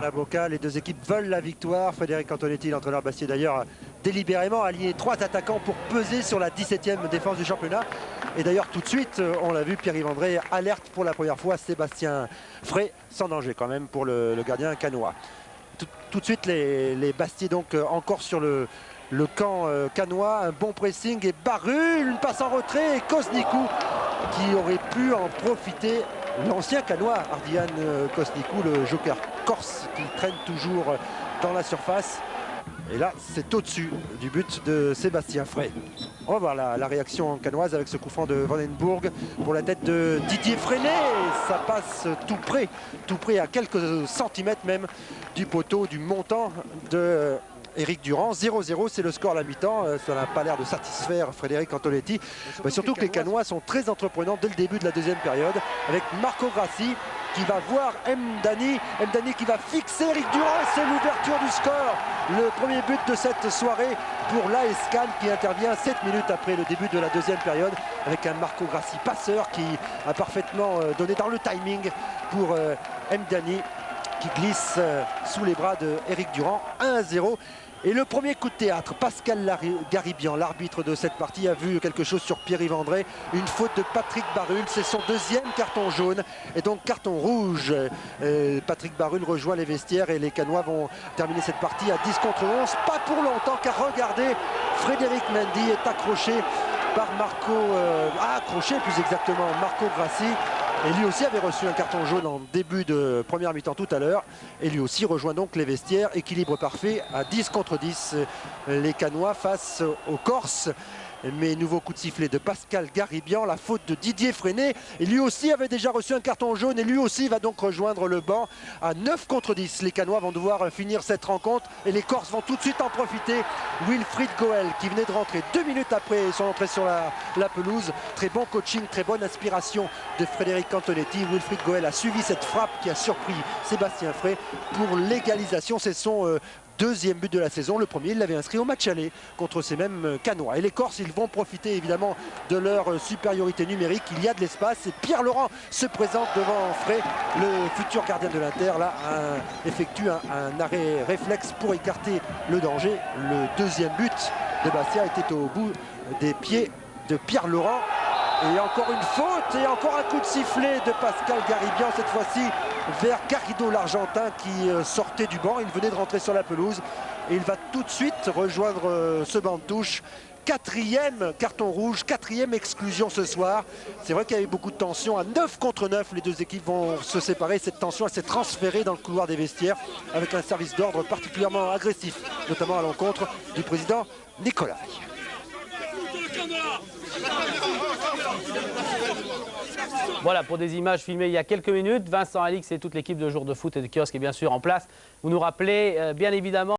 La Boca, les deux équipes veulent la victoire. Frédéric Antonetti, l'entraîneur Bastier d'ailleurs, délibérément aligné 3 attaquants pour peser sur la 17e défense du championnat. Et d'ailleurs tout de suite, on l'a vu, Pierre-Yves André alerte pour la première fois Sébastien Frey, sans danger quand même pour le gardien cannois. Tout de suite les Bastiers donc encore sur le camp cannois, un bon pressing et Barul, une passe en retrait et Kosnikou qui aurait pu en profiter. L'ancien cannois, Ardian Kosnikou, le joker corse qui traîne toujours dans la surface. Et là, c'est au-dessus du but de Sébastien Frey. On va voir la réaction cannoise avec ce coup franc de Vandenburg pour la tête de Didier Freinet. Ça passe tout près à quelques centimètres même du poteau, du montant de Éric Durand. 0-0, c'est le score à la mi-temps. Ça n'a pas l'air de satisfaire Frédéric Antonetti. Surtout que les Cannois sont très entreprenants dès le début de la deuxième période avec Marco Grassi qui va voir Mdani qui va fixer Éric Durand. C'est l'ouverture du score. Le premier but de cette soirée pour l'AS Cannes qui intervient 7 minutes après le début de la deuxième période avec un Marco Grassi passeur qui a parfaitement donné dans le timing pour Mdani qui glisse sous les bras de Éric Durand. 1-0. Et le premier coup de théâtre, Pascal Garibian, l'arbitre de cette partie, a vu quelque chose sur Pierre-Yves André. Une faute de Patrick Barul, c'est son deuxième carton jaune et donc carton rouge. Patrick Barul rejoint les vestiaires et les Cannois vont terminer cette partie à 10 contre 11. Pas pour longtemps car regardez, Frédéric Mendy est accroché par Marco Grassi. Et lui aussi avait reçu un carton jaune en début de première mi-temps tout à l'heure. Et lui aussi rejoint donc les vestiaires. Équilibre parfait à 10 contre 10. Les Cannois face aux Corses. Mais nouveau coup de sifflet de Pascal Garibian, la faute de Didier Freinet. Et lui aussi avait déjà reçu un carton jaune et lui aussi va donc rejoindre le banc à 9 contre 10. Les Cannois vont devoir finir cette rencontre et les Corses vont tout de suite en profiter. Wilfried Goel qui venait de rentrer 2 minutes après son entrée sur la pelouse. Très bon coaching, très bonne inspiration de Frédéric Antonetti. Wilfried Goel a suivi cette frappe qui a surpris Sébastien Frey pour l'égalisation. C'est son deuxième but de la saison. Le premier, il l'avait inscrit au match aller contre ces mêmes Cannois. Et les Corses, ils vont profiter évidemment de leur supériorité numérique. Il y a de l'espace et Pierre Laurent se présente devant Frey. Le futur gardien de l'Inter là effectue un arrêt réflexe pour écarter le danger. Le deuxième but de Bastia était au bout des pieds de Pierre Laurent. Et encore une faute et encore un coup de sifflet de Pascal Garibian, cette fois-ci vers Garrido l'Argentin qui sortait du banc. Il venait de rentrer sur la pelouse et il va tout de suite rejoindre ce banc de touche. 4e carton rouge, 4e exclusion ce soir. C'est vrai qu'il y avait beaucoup de tension. À 9 contre 9, les deux équipes vont se séparer. Cette tension s'est transférée dans le couloir des vestiaires avec un service d'ordre particulièrement agressif, notamment à l'encontre du président Nicolas. Voilà pour des images filmées il y a quelques minutes. Vincent Alix et toute l'équipe de Jour de Foot et de Kiosque est bien sûr en place. Vous nous rappelez bien évidemment